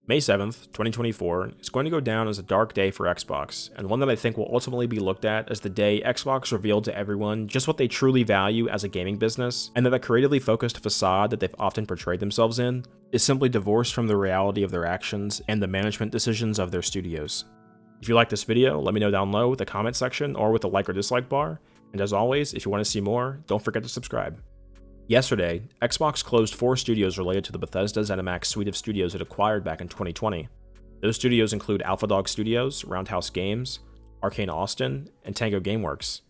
May 7th, 2024 is going to go down as a dark day for Xbox, and one that I think will ultimately be looked at as the day Xbox revealed to everyone just what they truly value as a gaming business, and that the creatively focused facade that they've often portrayed themselves in is simply divorced from the reality of their actions and the management decisions of their studios. If you like this video, let me know down below with the comment section or with the like or dislike bar, and as always, if you want to see more, don't forget to subscribe. Yesterday, Xbox closed 4 studios related to the Bethesda ZeniMax suite of studios it acquired back in 2020. Those studios include AlphaDog Studios, Roundhouse Games, Arkane Austin, and Tango Gameworks.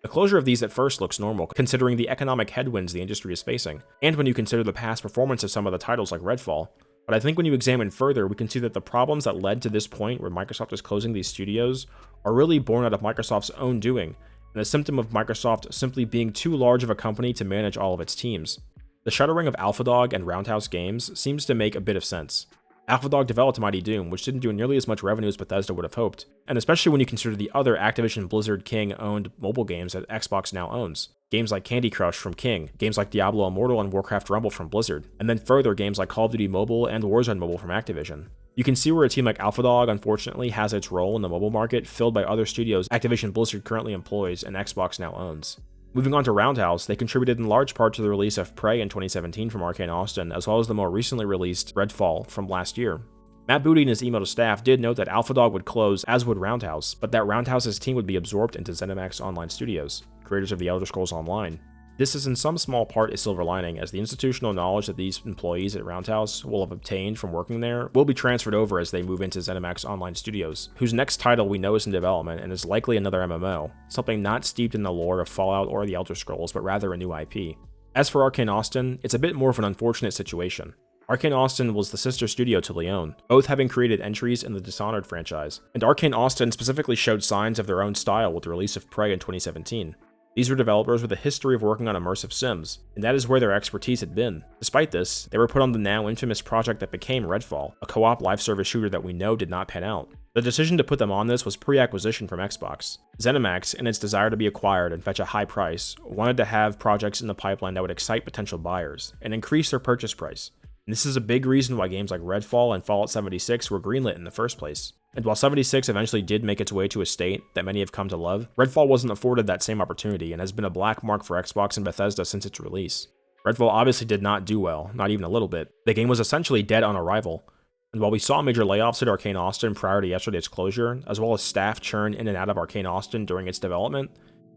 The closure of these at first looks normal, considering the economic headwinds the industry is facing, and when you consider the past performance of some of the titles like Redfall. But I think when you examine further, we can see that the problems that led to this point where Microsoft is closing these studios are really born out of Microsoft's own doing, and a symptom of Microsoft simply being too large of a company to manage all of its teams. The shuttering of AlphaDog and Roundhouse Games seems to make a bit of sense. AlphaDog developed Mighty Doom, which didn't do nearly as much revenue as Bethesda would have hoped, and especially when you consider the other Activision Blizzard King-owned mobile games that Xbox now owns. Games like Candy Crush from King, games like Diablo Immortal and Warcraft Rumble from Blizzard, and then further games like Call of Duty Mobile and Warzone Mobile from Activision. You can see where a team like AlphaDog unfortunately has its role in the mobile market filled by other studios Activision Blizzard currently employs and Xbox now owns. Moving on to Roundhouse, they contributed in large part to the release of Prey in 2017 from Arkane Austin, as well as the more recently released Redfall from last year. Matt Booty in his email to staff did note that AlphaDog would close, as would Roundhouse, but that Roundhouse's team would be absorbed into ZeniMax Online Studios, creators of The Elder Scrolls Online. This is in some small part a silver lining, as the institutional knowledge that these employees at Roundhouse will have obtained from working there will be transferred over as they move into ZeniMax Online Studios, whose next title we know is in development and is likely another MMO, something not steeped in the lore of Fallout or The Elder Scrolls, but rather a new IP. As for Arkane Austin, it's a bit more of an unfortunate situation. Arkane Austin was the sister studio to Leon, both having created entries in the Dishonored franchise, and Arkane Austin specifically showed signs of their own style with the release of Prey in 2017. These were developers with a history of working on immersive sims, and that is where their expertise had been. Despite this, they were put on the now infamous project that became Redfall, a co-op live service shooter that we know did not pan out. The decision to put them on this was pre-acquisition from Xbox. ZeniMax, in its desire to be acquired and fetch a high price, wanted to have projects in the pipeline that would excite potential buyers, and increase their purchase price. And this is a big reason why games like Redfall and Fallout 76 were greenlit in the first place. And while 76 eventually did make its way to a state that many have come to love, Redfall wasn't afforded that same opportunity and has been a black mark for Xbox and Bethesda since its release. Redfall obviously did not do well, not even a little bit. The game was essentially dead on arrival. And while we saw major layoffs at Arkane Austin prior to yesterday's closure, as well as staff churn in and out of Arkane Austin during its development,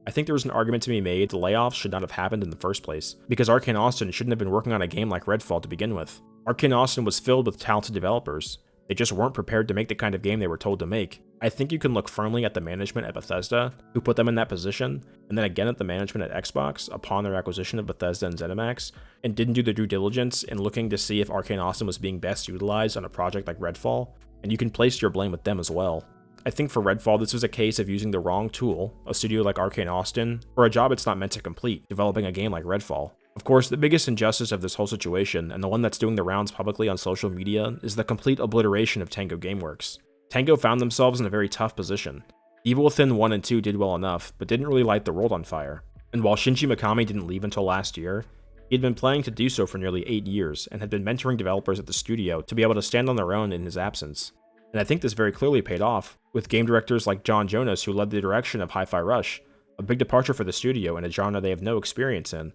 I think there was an argument to be made the layoffs should not have happened in the first place, because Arkane Austin shouldn't have been working on a game like Redfall to begin with. Arkane Austin was filled with talented developers. They just weren't prepared to make the kind of game they were told to make. I think you can look firmly at the management at Bethesda, who put them in that position, and then again at the management at Xbox upon their acquisition of Bethesda and ZeniMax, and didn't do their due diligence in looking to see if Arkane Austin was being best utilized on a project like Redfall, and you can place your blame with them as well. I think for Redfall, this was a case of using the wrong tool, a studio like Arkane Austin, for a job it's not meant to complete, developing a game like Redfall. Of course, the biggest injustice of this whole situation, and the one that's doing the rounds publicly on social media, is the complete obliteration of Tango Gameworks. Tango found themselves in a very tough position. Evil Within 1 and 2 did well enough, but didn't really light the world on fire. And while Shinji Mikami didn't leave until last year, he had been planning to do so for nearly 8 years, and had been mentoring developers at the studio to be able to stand on their own in his absence. And I think this very clearly paid off, with game directors like John Jonas who led the direction of Hi-Fi Rush, a big departure for the studio in a genre they have no experience in,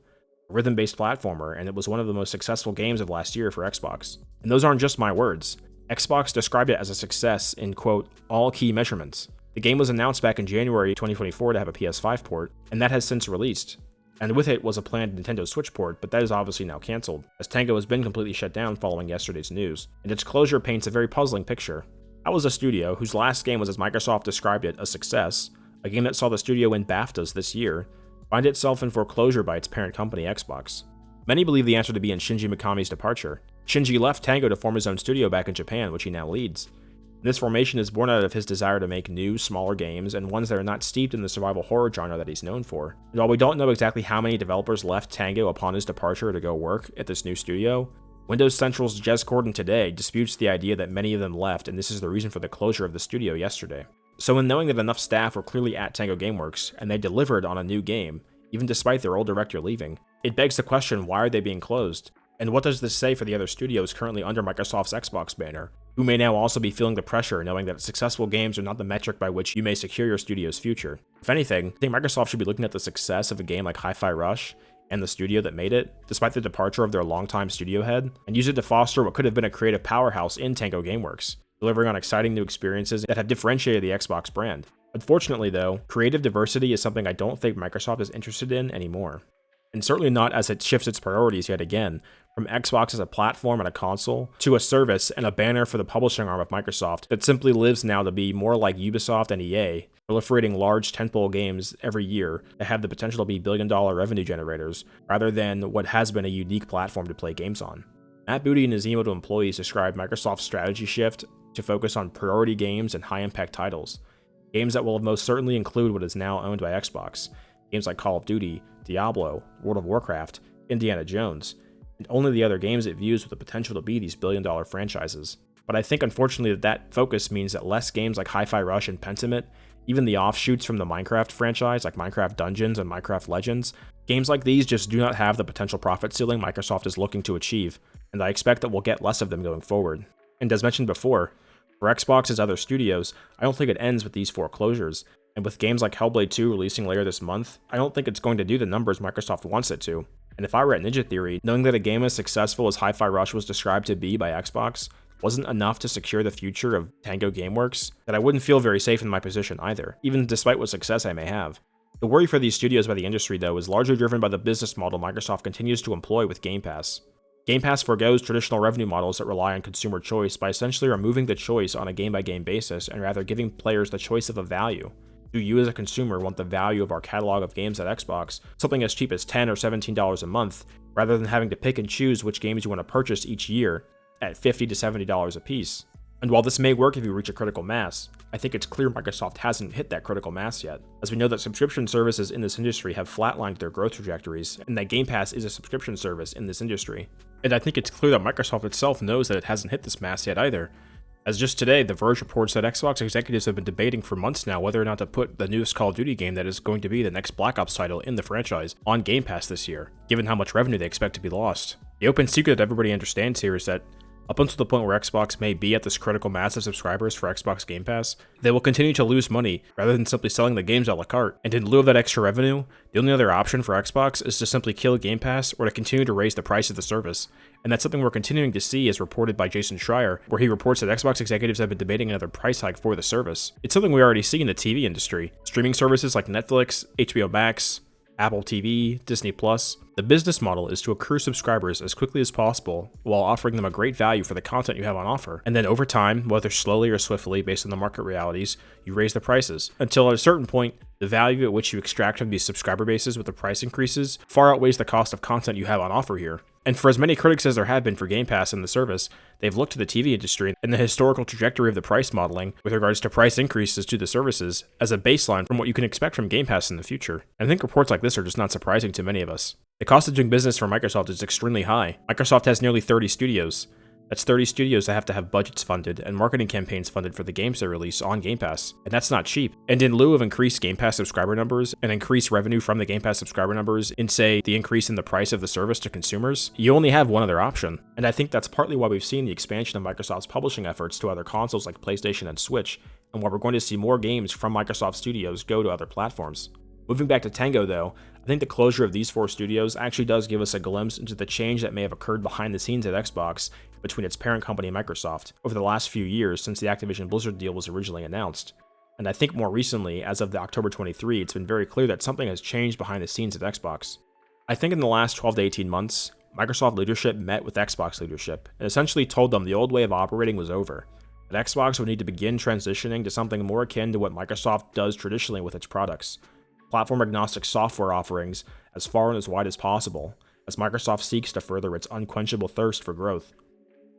a rhythm-based platformer, and it was one of the most successful games of last year for Xbox. And those aren't just my words. Xbox described it as a success in, quote, all key measurements. The game was announced back in January 2024 to have a PS5 port, and that has since released. And with it was a planned Nintendo Switch port, but that is obviously now cancelled, as Tango has been completely shut down following yesterday's news, and its closure paints a very puzzling picture. That was a studio whose last game was, as Microsoft described it, a success, a game that saw the studio win BAFTAs this year, find itself in foreclosure by its parent company, Xbox. Many believe the answer to be in Shinji Mikami's departure. Shinji left Tango to form his own studio back in Japan, which he now leads. This formation is born out of his desire to make new, smaller games, and ones that are not steeped in the survival horror genre that he's known for. And while we don't know exactly how many developers left Tango upon his departure to go work at this new studio, Windows Central's Jez Corden today disputes the idea that many of them left, and this is the reason for the closure of the studio yesterday. So in knowing that enough staff were clearly at Tango Gameworks, and they delivered on a new game, even despite their old director leaving, it begs the question, why are they being closed? And what does this say for the other studios currently under Microsoft's Xbox banner? who may now also be feeling the pressure knowing that successful games are not the metric by which you may secure your studio's future. If anything, I think Microsoft should be looking at the success of a game like Hi-Fi Rush and the studio that made it, despite the departure of their longtime studio head, and use it to foster what could have been a creative powerhouse in Tango Gameworks, delivering on exciting new experiences that have differentiated the Xbox brand. Unfortunately though, creative diversity is something I don't think Microsoft is interested in anymore. And certainly not as it shifts its priorities yet again, from Xbox as a platform and a console, to a service and a banner for the publishing arm of Microsoft that simply lives now to be more like Ubisoft and EA, proliferating large tentpole games every year that have the potential to be billion-dollar revenue generators, rather than what has been a unique platform to play games on. Matt Booty in his email to employees described Microsoft's strategy shift to focus on priority games and high-impact titles. Games that will most certainly include what is now owned by Xbox. Games like Call of Duty, Diablo, World of Warcraft, Indiana Jones, and only the other games it views with the potential to be these billion-dollar franchises. But I think unfortunately that focus means that less games like Hi-Fi Rush and Pentiment, even the offshoots from the Minecraft franchise like Minecraft Dungeons and Minecraft Legends, games like these just do not have the potential profit ceiling Microsoft is looking to achieve, and I expect that we'll get less of them going forward. And as mentioned before, for Xbox's other studios, I don't think it ends with these foreclosures, and with games like Hellblade 2 releasing later this month, I don't think it's going to do the numbers Microsoft wants it to. And if I were at Ninja Theory, knowing that a game as successful as Hi-Fi Rush was described to be by Xbox wasn't enough to secure the future of Tango Gameworks, that I wouldn't feel very safe in my position either, even despite what success I may have. The worry for these studios by the industry, though, is largely driven by the business model Microsoft continues to employ with Game Pass. Game Pass forgoes traditional revenue models that rely on consumer choice by essentially removing the choice on a game-by-game basis and rather giving players the choice of a value. Do you as a consumer want the value of our catalog of games at Xbox, something as cheap as $10 or $17 a month, rather than having to pick and choose which games you want to purchase each year at $50 to $70 a piece? And while this may work if you reach a critical mass, I think it's clear Microsoft hasn't hit that critical mass yet, as we know that subscription services in this industry have flatlined their growth trajectories, and that Game Pass is a subscription service in this industry. And I think it's clear that Microsoft itself knows that it hasn't hit this mass yet either, as just today, The Verge reports that Xbox executives have been debating for months now whether or not to put the newest Call of Duty game that is going to be the next Black Ops title in the franchise on Game Pass this year, given how much revenue they expect to be lost. The open secret that everybody understands here is that up until the point where Xbox may be at this critical mass of subscribers for Xbox Game Pass, they will continue to lose money rather than simply selling the games a la carte. And in lieu of that extra revenue, the only other option for Xbox is to simply kill Game Pass or to continue to raise the price of the service. And that's something we're continuing to see as reported by Jason Schreier, where he reports that Xbox executives have been debating another price hike for the service. It's something we already see in the TV industry. Streaming services like Netflix, HBO Max, Apple TV, Disney+. The business model is to accrue subscribers as quickly as possible while offering them a great value for the content you have on offer. And then over time, whether slowly or swiftly based on the market realities, you raise the prices. Until at a certain point, the value at which you extract from these subscriber bases with the price increases far outweighs the cost of content you have on offer here. And for as many critics as there have been for Game Pass and the service, they've looked to the TV industry and the historical trajectory of the price modeling with regards to price increases to the services as a baseline from what you can expect from Game Pass in the future. And I think reports like this are just not surprising to many of us. The cost of doing business for Microsoft is extremely high. Microsoft has nearly 30 studios. That's 30 studios that have to have budgets funded and marketing campaigns funded for the games they release on Game Pass, and that's not cheap. And in lieu of increased Game Pass subscriber numbers and increased revenue from the Game Pass subscriber numbers in, say, the increase in the price of the service to consumers, you only have one other option. And I think that's partly why we've seen the expansion of Microsoft's publishing efforts to other consoles like PlayStation and Switch, and why we're going to see more games from Microsoft Studios go to other platforms. Moving back to Tango though, I think the closure of these 4 studios actually does give us a glimpse into the change that may have occurred behind the scenes at Xbox between its parent company Microsoft over the last few years since the Activision Blizzard deal was originally announced. And I think more recently, as of the October 23, it's been very clear that something has changed behind the scenes at Xbox. I think in the last 12 to 18 months, Microsoft leadership met with Xbox leadership and essentially told them the old way of operating was over, that Xbox would need to begin transitioning to something more akin to what Microsoft does traditionally with its products. Platform-agnostic software offerings as far and as wide as possible, as Microsoft seeks to further its unquenchable thirst for growth.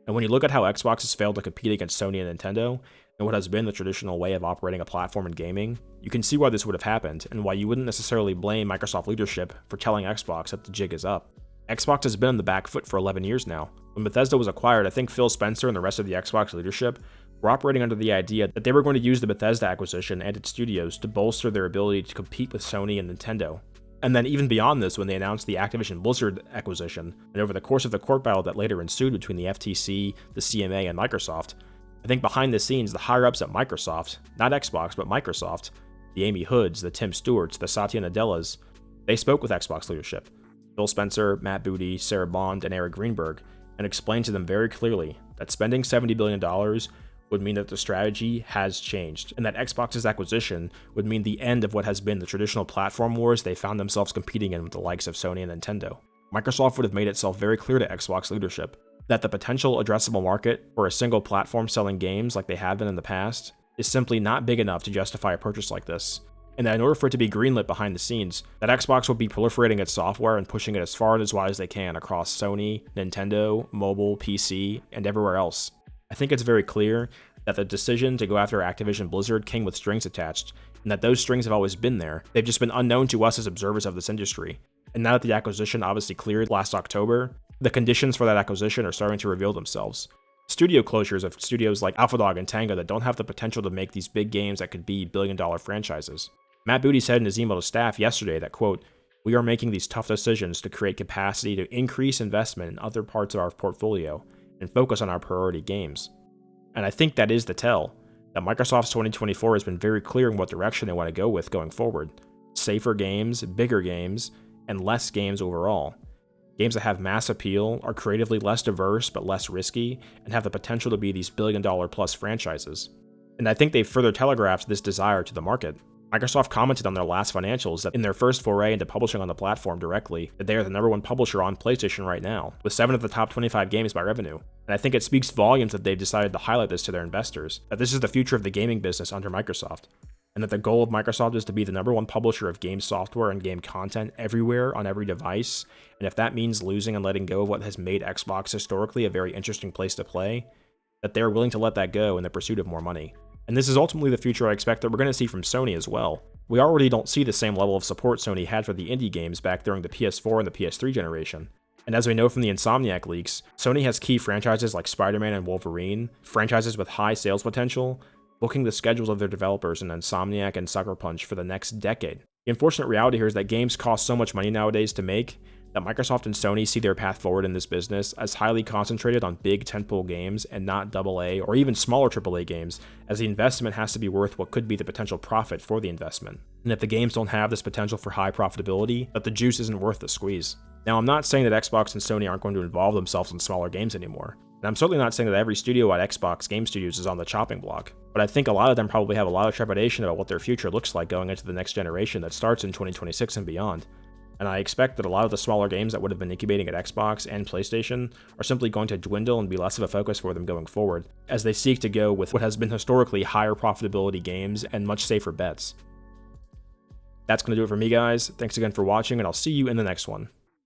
And when you look at how Xbox has failed to compete against Sony and Nintendo, and what has been the traditional way of operating a platform in gaming, you can see why this would have happened, and why you wouldn't necessarily blame Microsoft leadership for telling Xbox that the jig is up. Xbox has been on the back foot for 11 years now. When Bethesda was acquired, I think Phil Spencer and the rest of the Xbox leadership were operating under the idea that they were going to use the Bethesda acquisition and its studios to bolster their ability to compete with Sony and Nintendo. And then even beyond this, when they announced the Activision Blizzard acquisition, and over the course of the court battle that later ensued between the FTC, the CMA, and Microsoft, I think behind the scenes, the higher-ups at Microsoft, not Xbox, but Microsoft, the Amy Hoods, the Tim Stewarts, the Satya Nadellas, they spoke with Xbox leadership, Phil Spencer, Matt Booty, Sarah Bond, and Eric Greenberg, and explained to them very clearly that spending $70 billion would mean that the strategy has changed, and that Xbox's acquisition would mean the end of what has been the traditional platform wars they found themselves competing in with the likes of Sony and Nintendo. Microsoft would have made itself very clear to Xbox leadership that the potential addressable market for a single platform selling games like they have been in the past is simply not big enough to justify a purchase like this, and that in order for it to be greenlit behind the scenes, that Xbox would be proliferating its software and pushing it as far and as wide as they can across Sony, Nintendo, mobile, PC, and everywhere else. I think it's very clear that the decision to go after Activision Blizzard came with strings attached, and that those strings have always been there. They've just been unknown to us as observers of this industry. And now that the acquisition obviously cleared last October, the conditions for that acquisition are starting to reveal themselves. Studio closures of studios like AlphaDog and Tango that don't have the potential to make these big games that could be billion-dollar franchises. Matt Booty said in his email to staff yesterday that, quote, "We are making these tough decisions to create capacity to increase investment in other parts of our portfolio and focus on our priority games." And I think that is the tell, that Microsoft's 2024 has been very clear in what direction they want to go with going forward. Safer games, bigger games, and less games overall. Games that have mass appeal, are creatively less diverse but less risky, and have the potential to be these billion-dollar plus franchises. And I think they've further telegraphed this desire to the market. Microsoft commented on their last financials that in their first foray into publishing on the platform directly, that they are the #1 publisher on PlayStation right now, with 7 of the top 25 games by revenue. And I think it speaks volumes that they've decided to highlight this to their investors, that this is the future of the gaming business under Microsoft, and that the goal of Microsoft is to be the #1 publisher of game software and game content everywhere on every device, and if that means losing and letting go of what has made Xbox historically a very interesting place to play, that they're willing to let that go in the pursuit of more money. And this is ultimately the future I expect that we're going to see from Sony as well. We already don't see the same level of support Sony had for the indie games back during the PS4 and the PS3 generation. And as we know from the Insomniac leaks, Sony has key franchises like Spider-Man and Wolverine, franchises with high sales potential, booking the schedules of their developers in Insomniac and Sucker Punch for the next decade. The unfortunate reality here is that games cost so much money nowadays to make that Microsoft and Sony see their path forward in this business as highly concentrated on big tentpole games and not AA or even smaller AAA games, as the investment has to be worth what could be the potential profit for the investment. And if the games don't have this potential for high profitability, that the juice isn't worth the squeeze. Now, I'm not saying that Xbox and Sony aren't going to involve themselves in smaller games anymore. And I'm certainly not saying that every studio at Xbox Game Studios is on the chopping block, but I think a lot of them probably have a lot of trepidation about what their future looks like going into the next generation that starts in 2026 and beyond. And I expect that a lot of the smaller games that would have been incubating at Xbox and PlayStation are simply going to dwindle and be less of a focus for them going forward, as they seek to go with what has been historically higher profitability games and much safer bets. That's going to do it for me, guys. Thanks again for watching, and I'll see you in the next one.